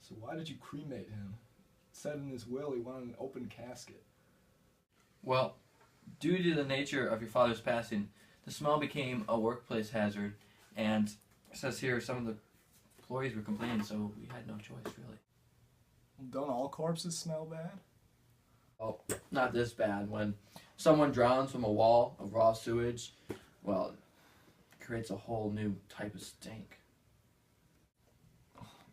So why did you cremate him? It said in his will he wanted an open casket. Well, due to the nature of your father's passing, the smell became a workplace hazard, and it says here some of the employees were complaining, so we had no choice, really. Don't all corpses smell bad? Oh, not this bad. When someone drowns from a wall of raw sewage, well, it creates a whole new type of stink.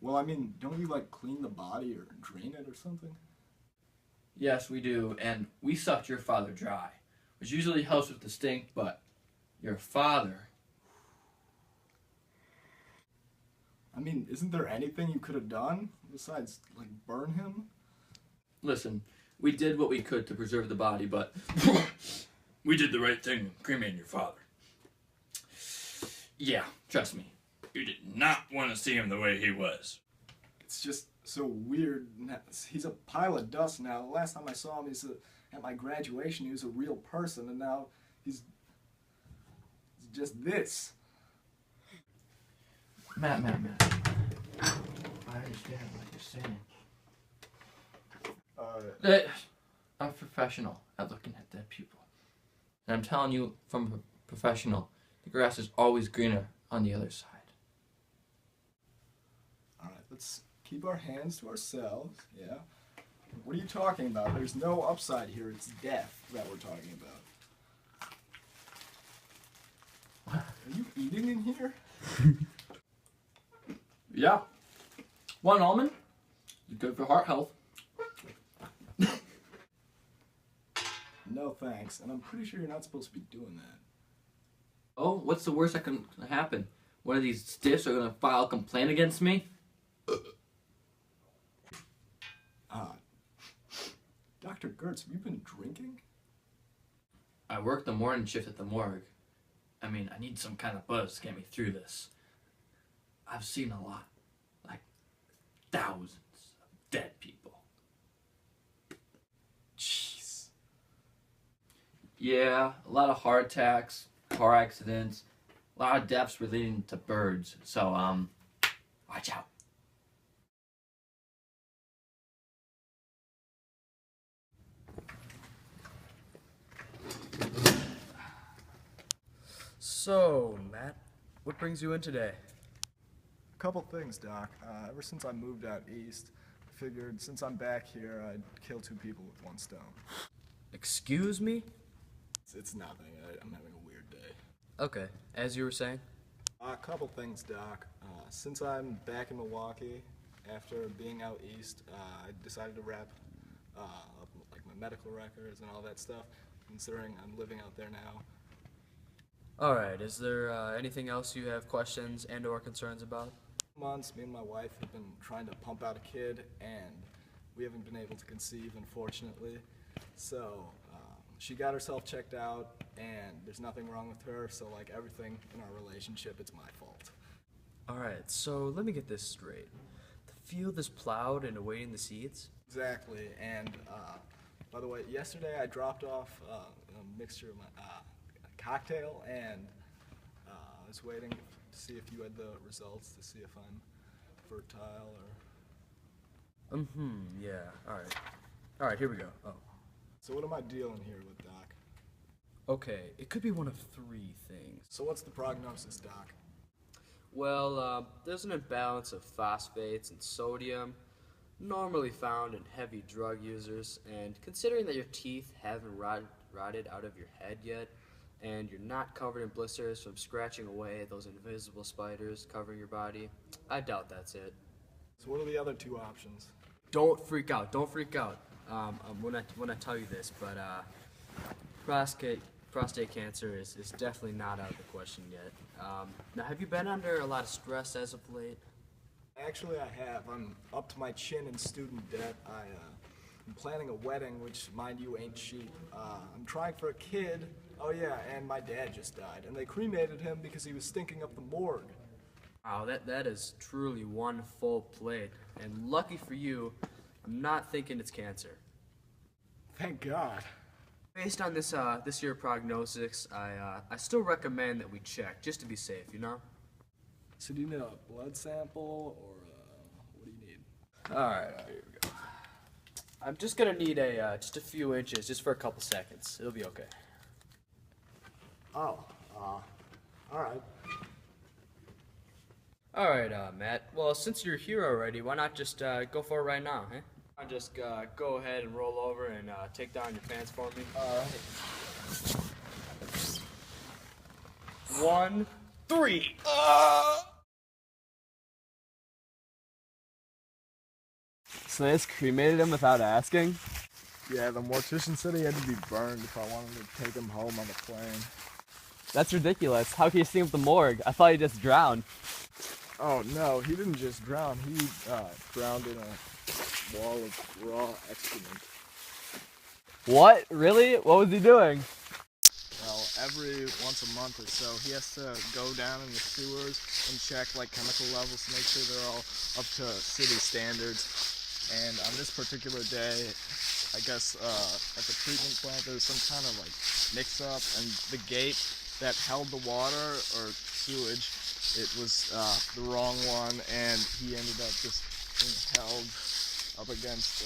Well, I mean, don't you, like, clean the body or drain it or something? Yes, we do, and we sucked your father dry, which usually helps with the stink, but your father... I mean, isn't there anything you could have done besides, like, burn him? Listen, we did what we could to preserve the body, but we did the right thing cremating your father. Yeah, trust me. You did not want to see him the way he was. It's just so weird. He's a pile of dust now. The last time I saw him, at my graduation, he was a real person, and now he's just this. Matt. I understand what you're saying. I'm a professional at looking at dead people. And I'm telling you, from a professional, the grass is always greener on the other side. Alright, let's keep our hands to ourselves, yeah? What are you talking about? There's no upside here. It's death that we're talking about. Are you eating in here? Yeah. One almond is good for heart health. No thanks, and I'm pretty sure you're not supposed to be doing that. Oh, what's the worst that can happen? One of these stiffs are going to file a complaint against me? Dr. Gertz, have you been drinking? I work the morning shift at the morgue. I mean, I need some kind of buzz to get me through this. I've seen a lot. Like, thousands of dead people. Jeez. Yeah, a lot of heart attacks, car accidents, a lot of deaths relating to birds. So, watch out. So, Matt, what brings you in today? A couple things, Doc. Ever since I moved out east, I figured since I'm back here, I'd kill two people with one stone. Excuse me? It's nothing. I'm having a weird day. Okay, as you were saying? A couple things, Doc. Since I'm back in Milwaukee, after being out east, I decided to wrap up like my medical records and all that stuff, considering I'm living out there now. Alright, is there anything else you have questions and or concerns about? Months, me and my wife have been trying to pump out a kid, and we haven't been able to conceive, unfortunately. So, she got herself checked out, and there's nothing wrong with her, so like everything in our relationship, it's my fault. Alright, so let me get this straight. The field is plowed and awaiting the seeds? Exactly, and by the way, yesterday I dropped off a mixture of my cocktail, and I was waiting to see if you had the results to see if I'm fertile or... Yeah, alright. Alright, here we go. Oh. So what am I dealing here with, Doc? Okay, it could be one of three things. So what's the prognosis, Doc? Well, there's an imbalance of phosphates and sodium, normally found in heavy drug users, and considering that your teeth haven't rotted out of your head yet, and you're not covered in blisters from scratching away at those invisible spiders covering your body, I doubt that's it. So what are the other two options? Don't freak out, when I tell you this, but prostate cancer is definitely not out of the question yet. Now, have you been under a lot of stress as of late? Actually, I have. I'm up to my chin in student debt. I'm planning a wedding, which, mind you, ain't cheap. I'm trying for a kid. Oh yeah, and my dad just died, and they cremated him because he was stinking up the morgue. Wow, that is truly one full plate, and lucky for you, I'm not thinking it's cancer. Thank God. Based on this year prognosis, I still recommend that we check, just to be safe, you know? So do you need a blood sample, or what do you need? Alright, here we go. I'm just gonna need just a few inches, just for a couple seconds. It'll be okay. Oh, alright. Alright, Matt. Well, since you're here already, why not just go for it right now, huh? I'll just go ahead and roll over and take down your pants for me. Alright. 1, 3. So they just cremated him without asking? Yeah, the mortician said he had to be burned if I wanted to take him home on the plane. That's ridiculous. How can you see him at the morgue? I thought he just drowned. Oh no, he didn't just drown. He drowned in a wall of raw excrement. What? Really? What was he doing? Well, every once a month or so, he has to go down in the sewers and check like chemical levels to make sure they're all up to city standards. And on this particular day, I guess at the treatment plant there was some kind of like mix-up, and the gate that held the water or sewage, it was the wrong one, and he ended up just being held up against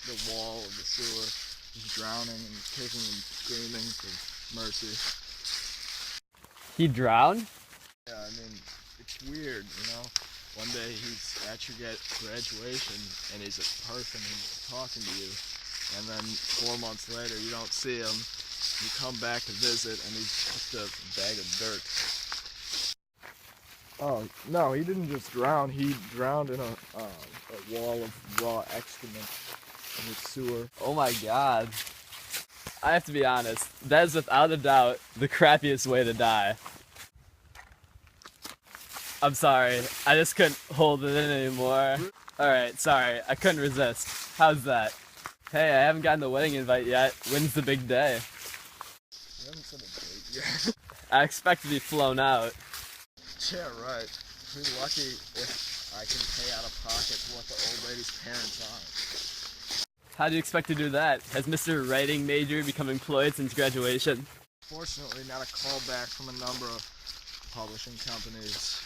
the wall of the sewer, just drowning and kicking and screaming for mercy. He drowned? Yeah, I mean, it's weird, you know? One day he's at your graduation and he's a person and he's talking to you, and then 4 months later you don't see him, you come back to visit and he's just a bag of dirt. Oh, no, he didn't just drown, he drowned in a wall of raw excrement in the sewer. Oh my god. I have to be honest, that is without a doubt the crappiest way to die. I'm sorry, I just couldn't hold it in anymore. Alright, sorry, I couldn't resist. How's that? Hey, I haven't gotten the wedding invite yet. When's the big day? You haven't said a date yet. I expect to be flown out. Yeah, right. Pretty lucky if I can pay out of pocket what the old lady's parents are. How do you expect to do that? Has Mr. Writing Major become employed since graduation? Fortunately, not a call back from a number of publishing companies.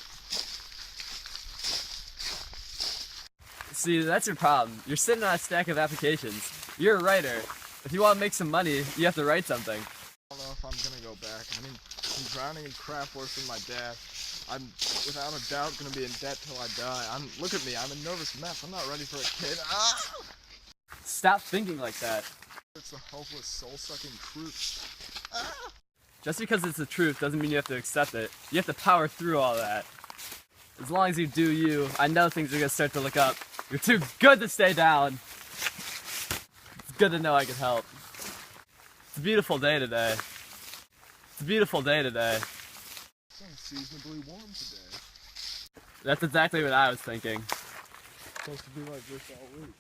See, that's your problem. You're sitting on a stack of applications. You're a writer. If you want to make some money, you have to write something. I don't know if I'm gonna go back. I mean, I'm drowning in crap worse than my dad. I'm without a doubt gonna be in debt till I die. Look at me, I'm a nervous mess. I'm not ready for a kid. Ah! Stop thinking like that. It's the hopeless, soul-sucking truth. Ah! Just because it's the truth doesn't mean you have to accept it. You have to power through all that. As long as you do you, I know things are gonna start to look up. You're too good to stay down. It's good to know I can help. It's a beautiful day today. It's a beautiful day today. It's unseasonably warm today. That's exactly what I was thinking. It's supposed to be like this all week.